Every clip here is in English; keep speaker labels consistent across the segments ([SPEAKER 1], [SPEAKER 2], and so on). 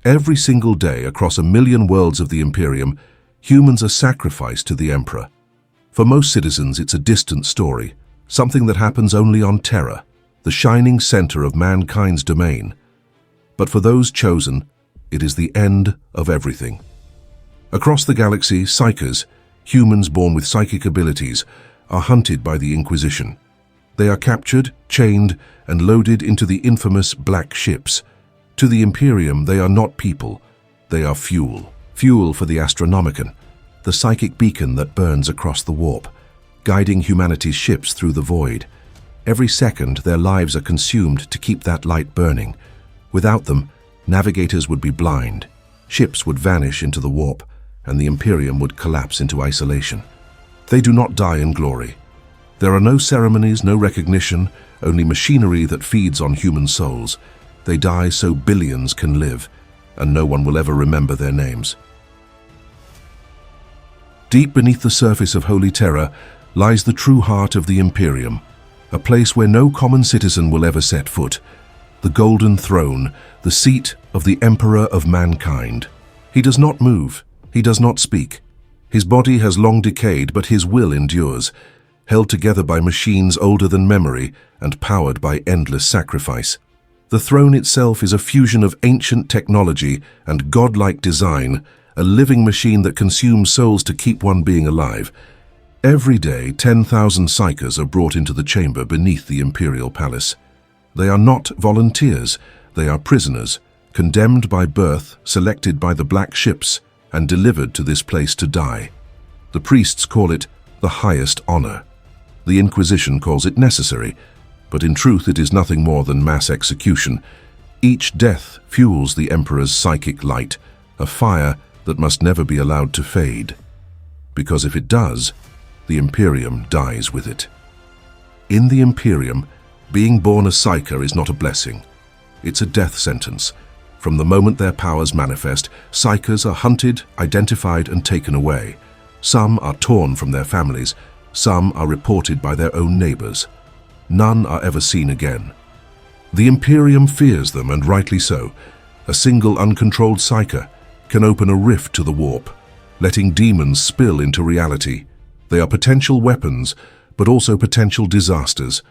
[SPEAKER 1] Every single day across 1,000,000 worlds of the Imperium, humans are sacrificed to the Emperor. For most citizens, it's a distant story, something that happens only on Terra, the shining center of mankind's domain. But for those chosen, it is the end of everything. Across the galaxy, psykers, humans born with psychic abilities, are hunted by the Inquisition. They are captured, chained, and loaded into the infamous black ships. To the Imperium, they are not people, they are fuel. Fuel for the Astronomican, the psychic beacon that burns across the warp, guiding humanity's ships through the void. Every second, their lives are consumed to keep that light burning. Without them, navigators would be blind, ships would vanish into the warp, and the Imperium would collapse into isolation. They do not die in glory. There are no ceremonies, no recognition, only machinery that feeds on human souls. They die so billions can live, and no one will ever remember their names. Deep beneath the surface of Holy Terra lies the true heart of the Imperium, a place where no common citizen will ever set foot. The Golden Throne, the seat of the Emperor of mankind. He does not move, he does not speak. His body has long decayed, but his will endures, held together by machines older than memory and powered by endless sacrifice. The throne itself is a fusion of ancient technology and godlike design, a living machine that consumes souls to keep one being alive. Every day, 10,000 psykers are brought into the chamber beneath the Imperial Palace. They are not volunteers, they are prisoners, condemned by birth, selected by the black ships, and delivered to this place to die. The priests call it the highest honor. The Inquisition calls it necessary, but in truth it is nothing more than mass execution. Each death fuels the Emperor's psychic light, a fire that must never be allowed to fade. Because if it does, the Imperium dies with it. In the Imperium, being born a psyker is not a blessing. It's a death sentence. From the moment their powers manifest, psykers are hunted, identified, and taken away. Some are torn from their families, some are reported by their own neighbors. None are ever seen again. The Imperium fears them, and rightly so. A single uncontrolled psyker can open a rift to the warp, letting demons spill into reality. They are potential weapons, but also potential disasters.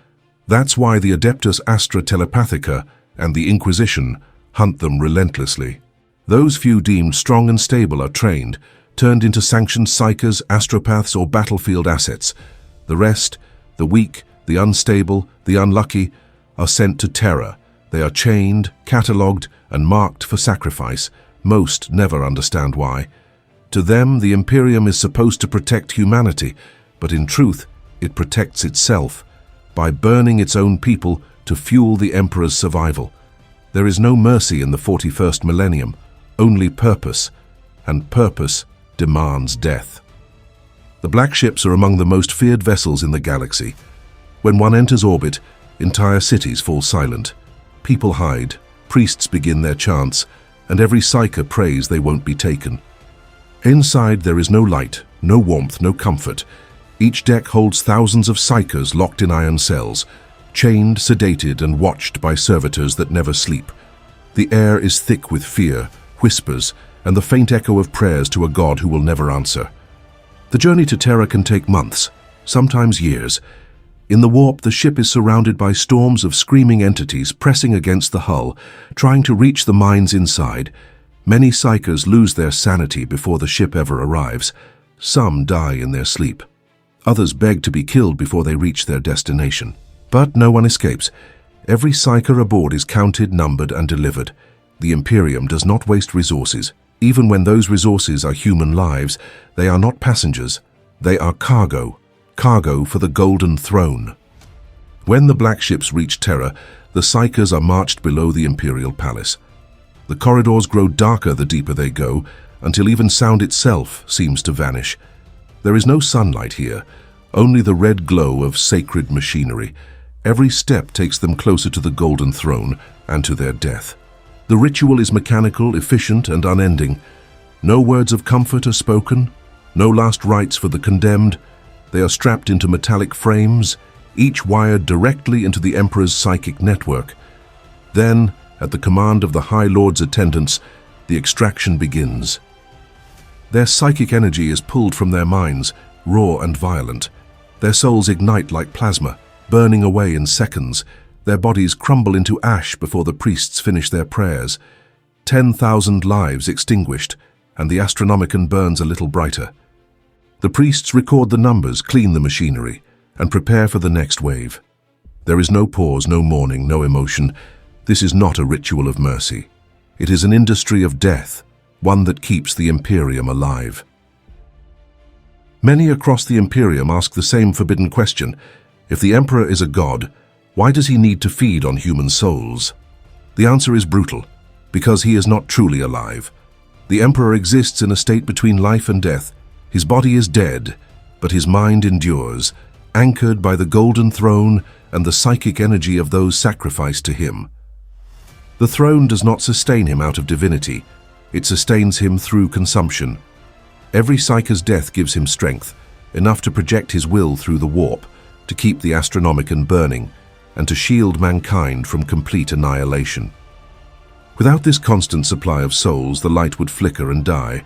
[SPEAKER 1] That's why the Adeptus Astra Telepathica and the Inquisition hunt them relentlessly. Those few deemed strong and stable are trained, turned into sanctioned psykers, astropaths, or battlefield assets. The rest, the weak, the unstable, the unlucky, are sent to Terra. They are chained, catalogued, and marked for sacrifice. Most never understand why. To them, the Imperium is supposed to protect humanity, but in truth, it protects itself by burning its own people to fuel the Emperor's survival. There is no mercy in the 41st millennium, only purpose, and purpose demands death. The black ships are among the most feared vessels in the galaxy. When one enters orbit, entire cities fall silent. People hide, priests begin their chants, and every psyker prays they won't be taken. Inside there is no light, no warmth, no comfort. Each deck holds thousands of psykers locked in iron cells, chained, sedated, and watched by servitors that never sleep. The air is thick with fear, whispers, and the faint echo of prayers to a god who will never answer. The journey to Terra can take months, sometimes years. In the warp, the ship is surrounded by storms of screaming entities pressing against the hull, trying to reach the minds inside. Many psykers lose their sanity before the ship ever arrives. Some die in their sleep. Others beg to be killed before they reach their destination. But no one escapes. Every psyker aboard is counted, numbered, and delivered. The Imperium does not waste resources. Even when those resources are human lives, they are not passengers. They are cargo. Cargo for the Golden Throne. When the black ships reach Terra, the psykers are marched below the Imperial Palace. The corridors grow darker the deeper they go, until even sound itself seems to vanish. There is no sunlight here, only the red glow of sacred machinery. Every step takes them closer to the Golden Throne and to their death. The ritual is mechanical, efficient, and unending. No words of comfort are spoken, no last rites for the condemned. They are strapped into metallic frames, each wired directly into the Emperor's psychic network. Then, at the command of the High Lord's attendants, the extraction begins. Their psychic energy is pulled from their minds, raw and violent. Their souls ignite like plasma, burning away in seconds. Their bodies crumble into ash before the priests finish their prayers. 10,000 lives extinguished, and the Astronomican burns a little brighter. The priests record the numbers, clean the machinery, and prepare for the next wave. There is no pause, no mourning, no emotion. This is not a ritual of mercy. It is an industry of death, one that keeps the Imperium alive. Many across the Imperium ask the same forbidden question. If the Emperor is a god, why does he need to feed on human souls? The answer is brutal, because he is not truly alive. The Emperor exists in a state between life and death. His body is dead, but his mind endures, anchored by the golden throne and the psychic energy of those sacrificed to him. The throne does not sustain him out of divinity. It sustains him through consumption. Every psyker's death gives him strength, enough to project his will through the warp, to keep the Astronomican burning, and to shield mankind from complete annihilation. Without this constant supply of souls, the light would flicker and die.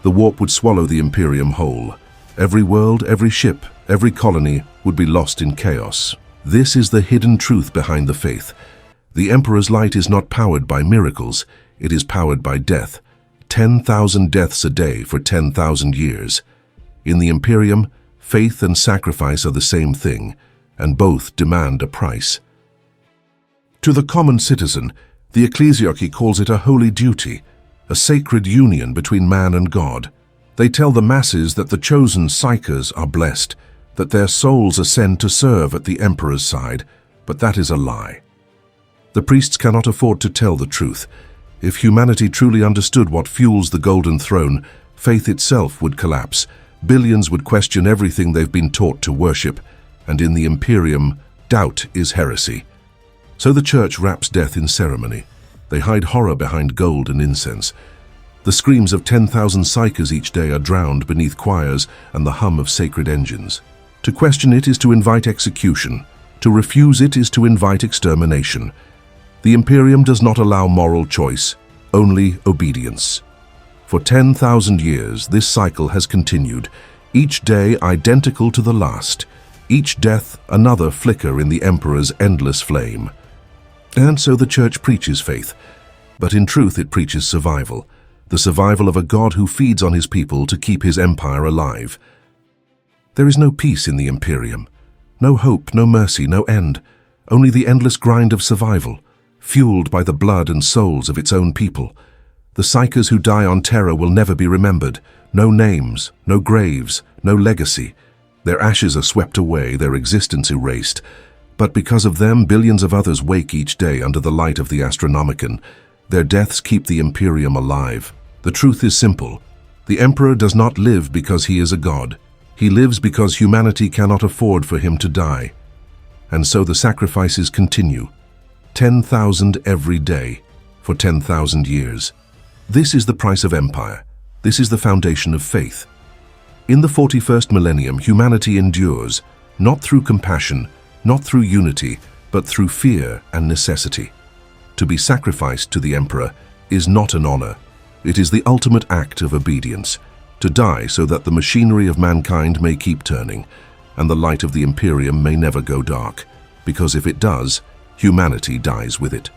[SPEAKER 1] The warp would swallow the Imperium whole. Every world, every ship, every colony would be lost in chaos. This is the hidden truth behind the faith. The Emperor's light is not powered by miracles, it is powered by death. 10,000 deaths a day for 10,000 years. In the Imperium, faith and sacrifice are the same thing, and both demand a price. To the common citizen, the ecclesiarchy calls it a holy duty, a sacred union between man and God. They tell the masses that the chosen psykers are blessed, that their souls ascend to serve at the Emperor's side, but that is a lie. The priests cannot afford to tell the truth. If humanity truly understood what fuels the Golden Throne, faith itself would collapse. Billions would question everything they've been taught to worship, and in the Imperium, doubt is heresy. So the Church wraps death in ceremony. They hide horror behind gold and incense. The screams of 10,000 psykers each day are drowned beneath choirs and the hum of sacred engines. To question it is to invite execution. To refuse it is to invite extermination. The Imperium does not allow moral choice, only obedience. For 10,000 years, this cycle has continued, each day identical to the last, each death another flicker in the Emperor's endless flame. And so the Church preaches faith, but in truth it preaches survival, the survival of a God who feeds on his people to keep his empire alive. There is no peace in the Imperium, no hope, no mercy, no end, only the endless grind of survival, fueled by the blood and souls of its own people. The psykers who die on terror will never be remembered, no names, no graves, no legacy. Their ashes are swept away, their existence erased. But because of them, billions of others wake each day under the light of the Astronomican. Their deaths keep the Imperium alive. The truth is simple. The Emperor does not live because he is a god. He lives because humanity cannot afford for him to die. And so the sacrifices continue. 10,000 every day, for 10,000 years. This is the price of empire. This is the foundation of faith. In the 41st millennium, humanity endures, not through compassion, not through unity, but through fear and necessity. To be sacrificed to the Emperor is not an honor. It is the ultimate act of obedience, to die so that the machinery of mankind may keep turning, and the light of the Imperium may never go dark, because if it does, humanity dies with it.